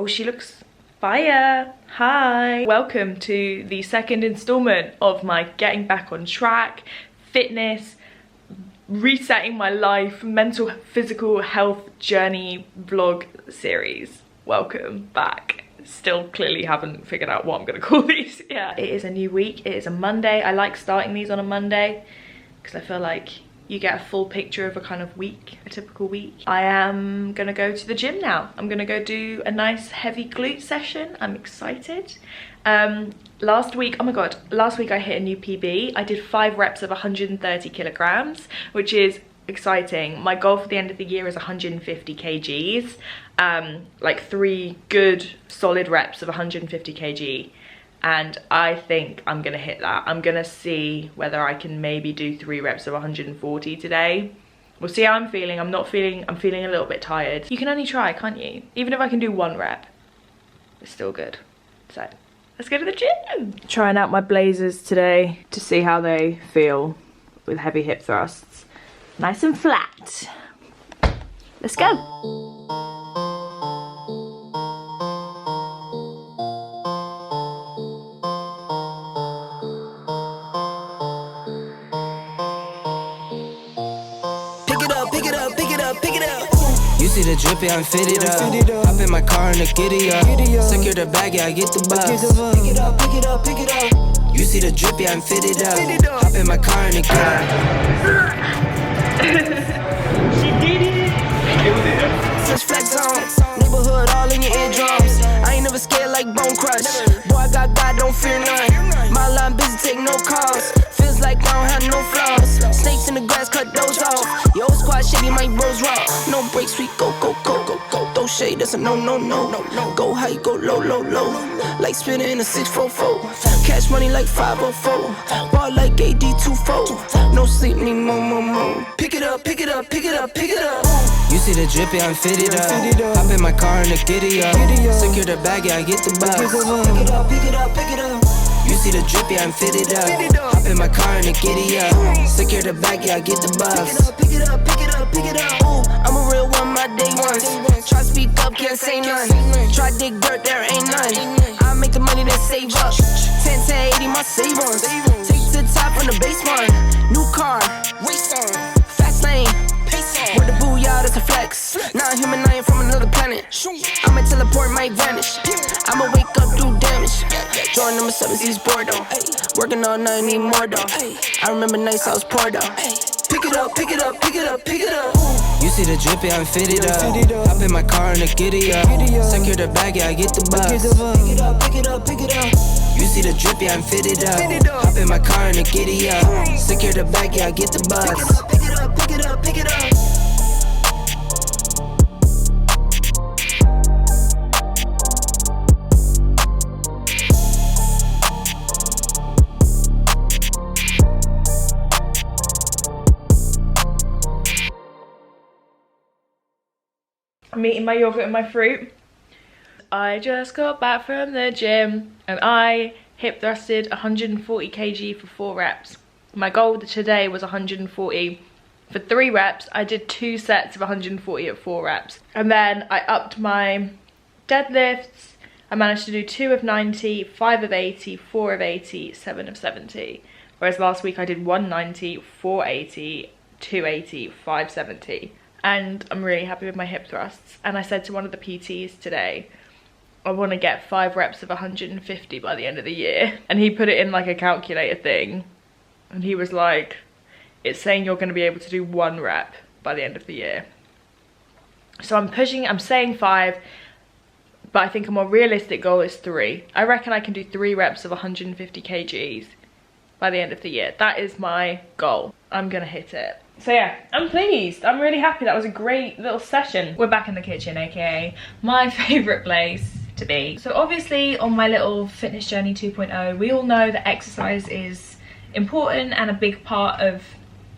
Oh, she looks fire. Hi. Welcome to the second installment of my getting back on track, fitness, resetting my life, mental, physical health journey vlog series. Welcome back. Still clearly haven't figured out what I'm gonna call these. Yeah, it is a new week. It is a Monday. I like starting these on a Monday because I feel like you get a full picture of a kind of week, a typical week. I am gonna go to the gym now. I'm gonna go do a nice heavy glute session. I'm excited. Last week, oh my god, last week I hit a new PB. I did 5 reps of 130 kilograms, which is exciting. My goal for the end of the year is 150 kgs. Like 3 good solid reps of 150 kg. And I think I'm gonna hit that. I'm gonna see whether I can maybe do 3 reps of 140 today. We'll see how I'm feeling. I'm feeling a little bit tired. You can only try, can't you? Even if I can do 1 rep, it's still good. So let's go to the gym. Trying out my blazers today to see how they feel with heavy hip thrusts. Nice and flat. Let's go. You see the drippy, I'm fitted up. Hop in my car and the giddy up. Secure the bag, yeah, I get the bus. Pick it up, pick it up, pick it up. You see the drippy, I'm fitted up. Hop in my car and the giddy up. She did it. Such flex on, neighborhood all in your eardrums. I ain't never scared like Bone Crush. Boy, I got God, don't fear none. My line busy, take no calls. Feels like I don't have no flaws. Snakes in the grass, cut those off. Yo, squad shitty, my bros raw. No breaks, we go, go, go, go, go. Throw shade, that's a no, no, no, no, no. Go high, go low, low, low. Like spinning in a 644. Cash money like 504. Ball like AD24. No sleep, need more, more, more. Pick it up, pick it up, pick it up, pick it up. You see the drippy, I'm fitted up. Hop in my car and the giddy up. Secure the bag, yeah, I get the bus. Pick it up, pick it up, pick it up. You see the drippy, I'm fitted up. Hop in my car and the giddy up. Secure the bag, yeah, I get the bus. Pick it up, pick it up, pick it up. Ooh, I'm a real one, my day ones. Try speak up, can't say none. Try dig dirt, there ain't none. I make the money that save up. 10 to 80, my savings. Take to the top from the baseline. New car, race on. Fast lane, pace on. With the booyah, that's a flex. Not human, I ain't from another planet. I'ma teleport, might vanish. I'ma wake up, do damage. Join number 7, he's bored though. Working all night, need more though. I remember nights I was poor though. Pick it up, pick it up, pick it up, pick it up. You see the drippy, I'm fitted up. Hop in my car and the giddy up. Secure the bag, yeah, I get the bus. Pick it up, pick it up, pick it up. You see the drippy, I'm fitted up. Hop in my car and the giddy up. Secure the bag, yeah, I get the bus. Pick it up, pick it up, pick it up, pick it up. I'm eating my yogurt and my fruit. I just got back from the gym and I hip thrusted 140 kg for 4 reps. My goal today was 140 for 3 reps. I did 2 sets of 140 at 4 reps. And then I upped my deadlifts. I managed to do 2 of 90, 5 of 80, 4 of 80, 7 of 70. Whereas last week I did 190, 480, 280, 570. And I'm really happy with my hip thrusts. And I said to one of the PTs today, I want to get 5 reps of 150 by the end of the year. And he put it in like a calculator thing. And he was like, it's saying you're going to be able to do 1 rep by the end of the year. So I'm saying 5, but I think a more realistic goal is 3. I reckon I can do 3 reps of 150 kgs by the end of the year. That is my goal. I'm going to hit it. So yeah, I'm pleased. I'm really happy. That was a great little session. We're back in the kitchen, aka my favourite place to be. So obviously on my little fitness journey 2.0, we all know that exercise is important and a big part of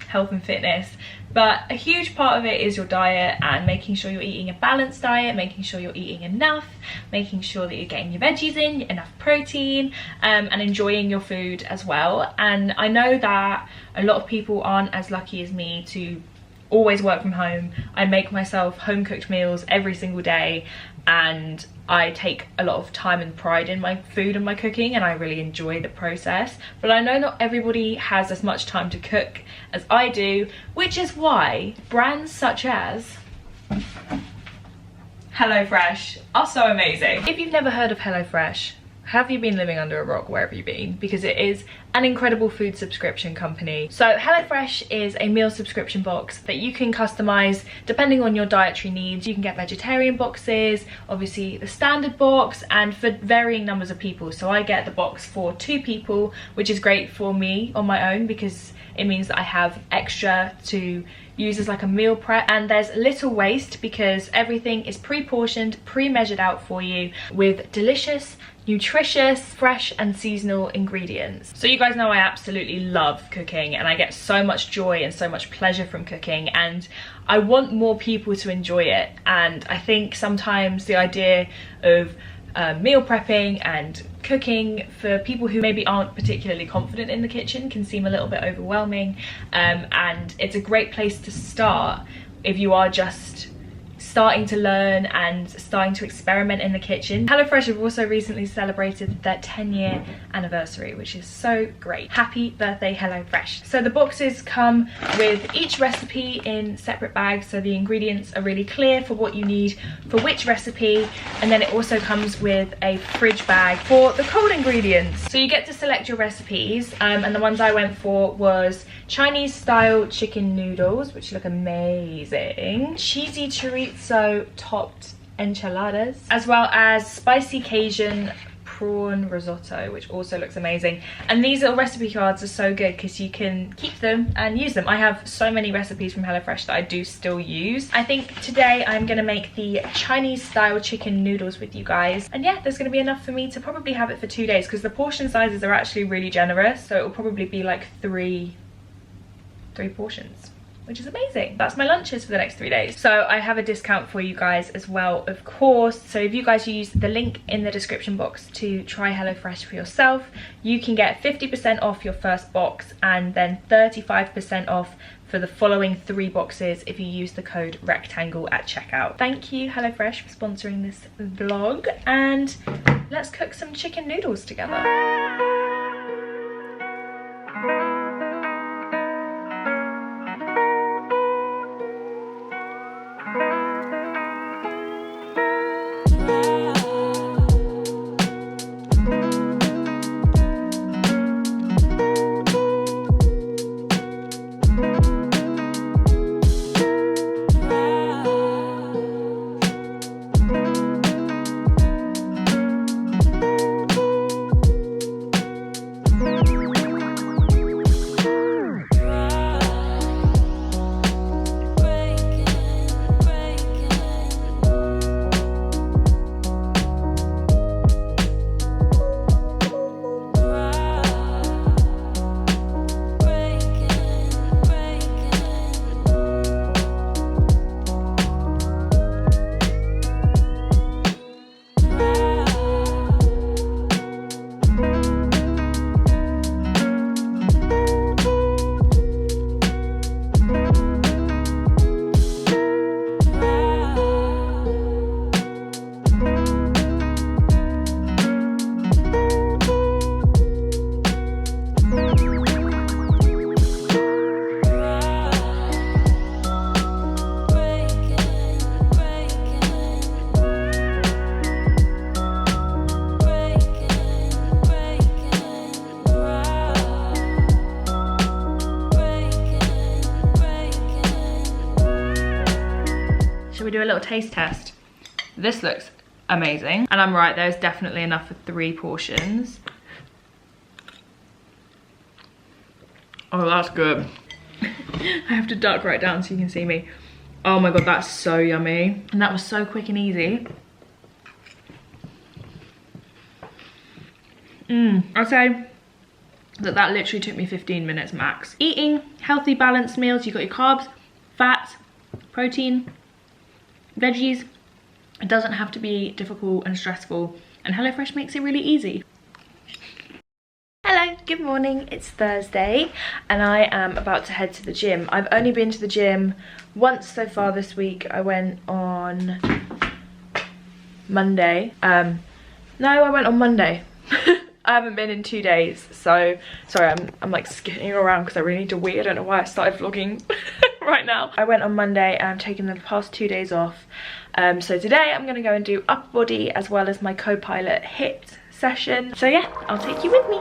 health and fitness, but a huge part of it is your diet and making sure you're eating a balanced diet, making sure you're eating enough, making sure that you're getting your veggies in, enough protein, and enjoying your food as well. And I know that a lot of people aren't as lucky as me to always work from home. I make myself home cooked meals every single day, and I take a lot of time and pride in my food and my cooking, and I really enjoy the process. But I know not everybody has as much time to cook as I do, which is why brands such as HelloFresh are so amazing. If you've never heard of HelloFresh, have you been living under a rock? Wherever you've been? Because it is an incredible food subscription company. So HelloFresh is a meal subscription box that you can customize depending on your dietary needs. You can get vegetarian boxes, obviously the standard box, and for varying numbers of people. So I get the box for 2 people, which is great for me on my own because it means that I have extra to use as like a meal prep, and there's little waste because everything is pre-portioned, pre-measured out for you with delicious, nutritious, fresh and seasonal ingredients. So you guys know I absolutely love cooking, and I get so much joy and so much pleasure from cooking, and I want more people to enjoy it. And I think sometimes the idea of meal prepping and cooking for people who maybe aren't particularly confident in the kitchen can seem a little bit overwhelming, and it's a great place to start if you are just starting to learn and starting to experiment in the kitchen. HelloFresh have also recently celebrated their 10-year anniversary, which is so great. Happy birthday, HelloFresh. So the boxes come with each recipe in separate bags, so the ingredients are really clear for what you need for which recipe, and then it also comes with a fridge bag for the cold ingredients. So you get to select your recipes, and the ones I went for was Chinese style chicken noodles, which look amazing, cheesy chorizo topped enchiladas, as well as spicy Cajun prawn risotto, which also looks amazing. And these little recipe cards are so good because you can keep them and use them. I have so many recipes from HelloFresh that I do still use. I think today I'm gonna make the Chinese style chicken noodles with you guys, and yeah, there's gonna be enough for me to probably have it for 2 days because the portion sizes are actually really generous, so it will probably be like three portions, which is amazing. That's my lunches for the next 3 days. So I have a discount for you guys as well, of course. So if you guys use the link in the description box to try HelloFresh for yourself, you can get 50% off your first box and then 35% off for the following 3 boxes if you use the code RECTANGLE at checkout. Thank you HelloFresh for sponsoring this vlog, and let's cook some chicken noodles together. Shall we do a little taste test? This looks amazing, and I'm right, there's definitely enough for 3 portions. Oh, that's good. I have to duck right down so you can see me. Oh my god, that's so yummy, and that was so quick and easy. I'd say that literally took me 15 minutes max. Eating healthy balanced meals, you've got your carbs, fats, protein, veggies. It doesn't have to be difficult and stressful, and HelloFresh makes it really easy. Hello, good morning, it's Thursday and I am about to head to the gym. I've only been to the gym once so far this week. I went on Monday. No, I went on Monday. I haven't been in 2 days, so sorry, I'm like skipping around because I really need to wee. I don't know why I started vlogging right now. I went on Monday and I'm taking the past 2 days off. So today I'm gonna go and do upper body as well as my co-pilot HIT session. So yeah, I'll take you with me.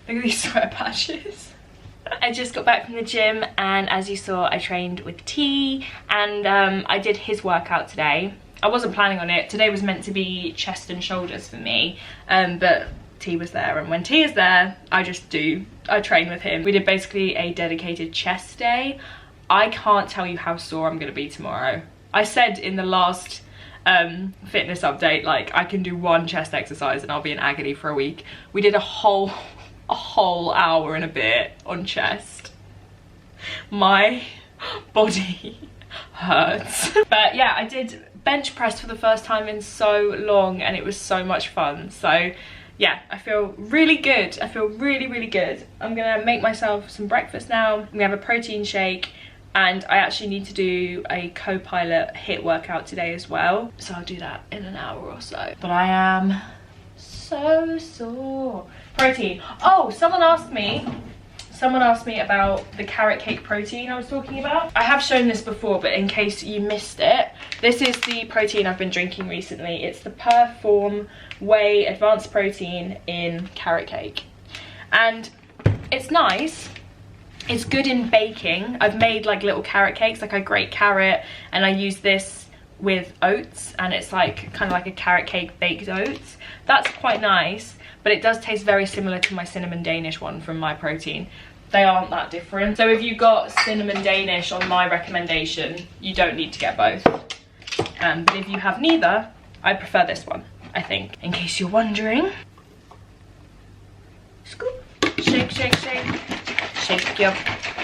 Look at these sweat patches. I just got back from the gym and as you saw I trained with T and I did his workout today. I wasn't planning on it. Today was meant to be chest and shoulders for me, but T was there, and when T is there I train with him. We did basically a dedicated chest day. I can't tell you how sore I'm gonna be tomorrow. I said in the last fitness update, like, I can do one chest exercise and I'll be in agony for a week. We did a whole hour and a bit on chest. My body hurts. But yeah, I did bench press for the first time in so long and it was so much fun. So yeah, I feel really good. I feel really good. I'm gonna make myself some breakfast now. I'm gonna have a protein shake, and I actually need to do a co-pilot HIT workout today as well. So I'll do that in an hour or so. But I am so sore. Protein. Oh, someone asked me about the carrot cake protein I was talking about. I have shown this before, but in case you missed it, this is the protein I've been drinking recently. It's the Perform Whey Advanced Protein in carrot cake. And it's nice. It's good in baking. I've made like little carrot cakes, like I grate carrot and I use this with oats, and it's like kind of like a carrot cake baked oats. That's quite nice, but it does taste very similar to my cinnamon Danish one from My Protein. They aren't that different. So if you got cinnamon Danish on my recommendation, you don't need to get both. But if you have neither, I prefer this one, I think. In case you're wondering. Scoop. Shake, shake, shake. Shake your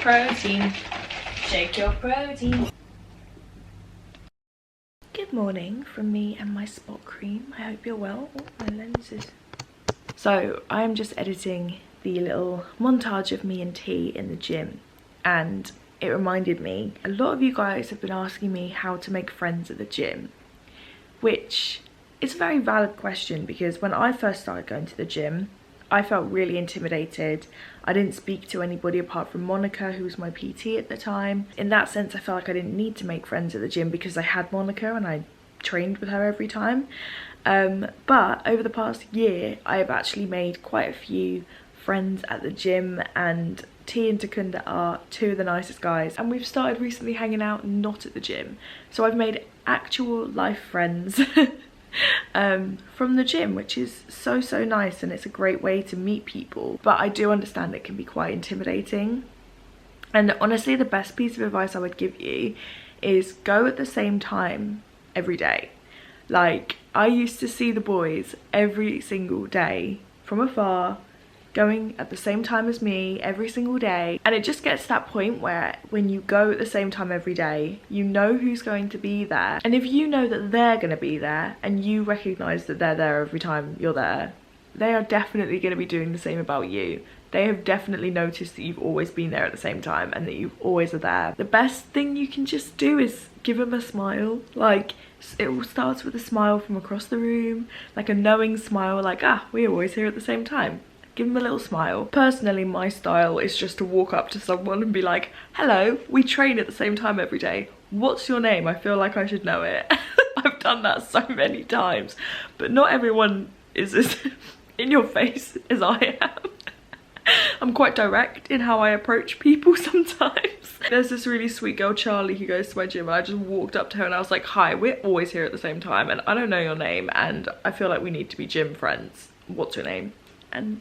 protein. Shake your protein. Good morning from me and my spot cream. I hope you're well. Oh, my lenses. So I'm just editing the little montage of me and T in the gym, and it reminded me, a lot of you guys have been asking me how to make friends at the gym, which is a very valid question, because when I first started going to the gym, I felt really intimidated. I didn't speak to anybody apart from Monica, who was my PT at the time. In that sense, I felt like I didn't need to make friends at the gym because I had Monica and I trained with her every time. But over the past year, I have actually made quite a few friends at the gym, and T and Takunda are two of the nicest guys, and we've started recently hanging out not at the gym. So I've made actual life friends from the gym, which is so nice, and it's a great way to meet people. But I do understand it can be quite intimidating, and honestly the best piece of advice I would give you is go at the same time every day. Like, I used to see the boys every single day from afar, going at the same time as me every single day, and it just gets to that point where when you go at the same time every day, you know who's going to be there, and if you know that they're going to be there and you recognize that they're there every time you're there, they are definitely going to be doing the same about you. They have definitely noticed that you've always been there at the same time and that you always are there. The best thing you can just do is give them a smile. Like, it all starts with a smile from across the room, like a knowing smile, like, ah, we're always here at the same time. Give them a little smile. Personally, my style is just to walk up to someone and be like, hello, we train at the same time every day. What's your name? I feel like I should know it. I've done that so many times, but not everyone is as in your face as I am. I'm quite direct in how I approach people sometimes. There's this really sweet girl, Charlie, who goes to my gym, and I just walked up to her and I was like, hi, we're always here at the same time, and I don't know your name, and I feel like we need to be gym friends. What's your name? And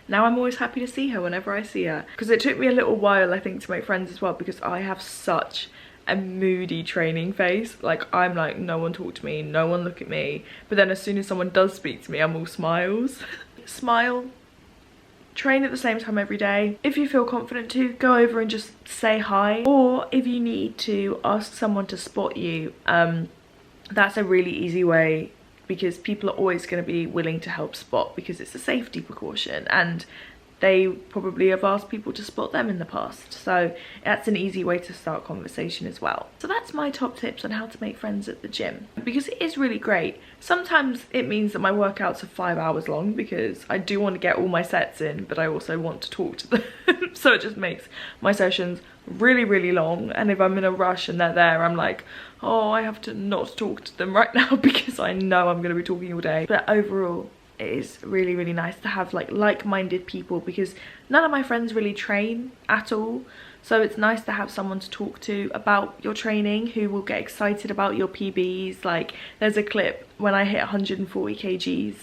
now I'm always happy to see her whenever I see her. Because it took me a little while, I think, to make friends as well, because I have such a moody training face. Like, I'm like, no one talk to me, no one look at me. But then as soon as someone does speak to me, I'm all smiles. Smile. Train at the same time every day. If you feel confident to, go over and just say hi. Or if you need to ask someone to spot you, that's a really easy way, because people are always going to be willing to help spot, because it's a safety precaution, and they probably have asked people to spot them in the past. So that's an easy way to start conversation as well. So that's my top tips on how to make friends at the gym, because it is really great. Sometimes it means that my workouts are 5 hours long, because I do want to get all my sets in, but I also want to talk to them. So it just makes my sessions really long, and if I'm in a rush and they're there, I'm like, oh, I have to not talk to them right now because I know I'm going to be talking all day. But overall, it is really nice to have like-minded people, because none of my friends really train at all. So it's nice to have someone to talk to about your training, who will get excited about your PBs. Like, there's a clip when I hit 140 kgs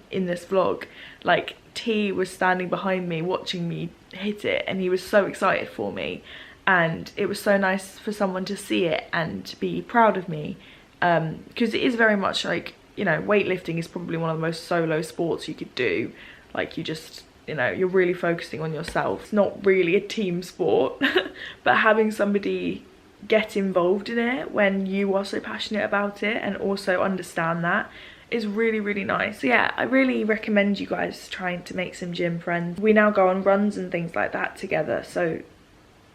in this vlog. Like, T was standing behind me watching me hit it, and he was so excited for me, and it was so nice for someone to see it and be proud of me, because it is very much like, you know, weightlifting is probably one of the most solo sports you could do. Like, you just, you know, you're really focusing on yourself. It's not really a team sport. But having somebody get involved in it when you are so passionate about it and also understand that is really nice. So yeah, I really recommend you guys trying to make some gym friends. We now go on runs and things like that together, so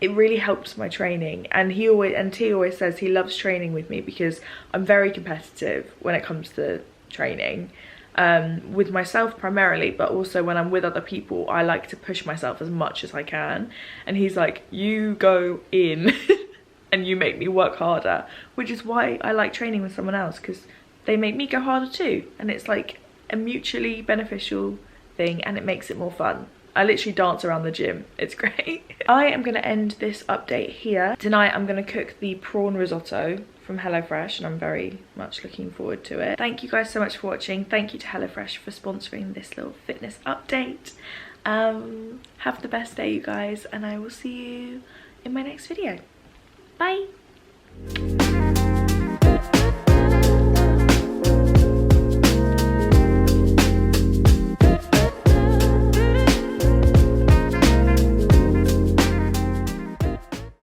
it really helps my training. And T always says he loves training with me because I'm very competitive when it comes to training, with myself primarily, but also when I'm with other people, I like to push myself as much as I can. And he's like, you go in and you make me work harder, which is why I like training with someone else, because they make me go harder too, and it's like a mutually beneficial thing, and it makes it more fun. I literally dance around the gym. It's great. I am going to end this update here. Tonight I'm going to cook the prawn risotto from HelloFresh, and I'm very much looking forward to it. Thank you guys so much for watching. Thank you to HelloFresh for sponsoring this little fitness update. Have the best day, you guys, and I will see you in my next video. Bye.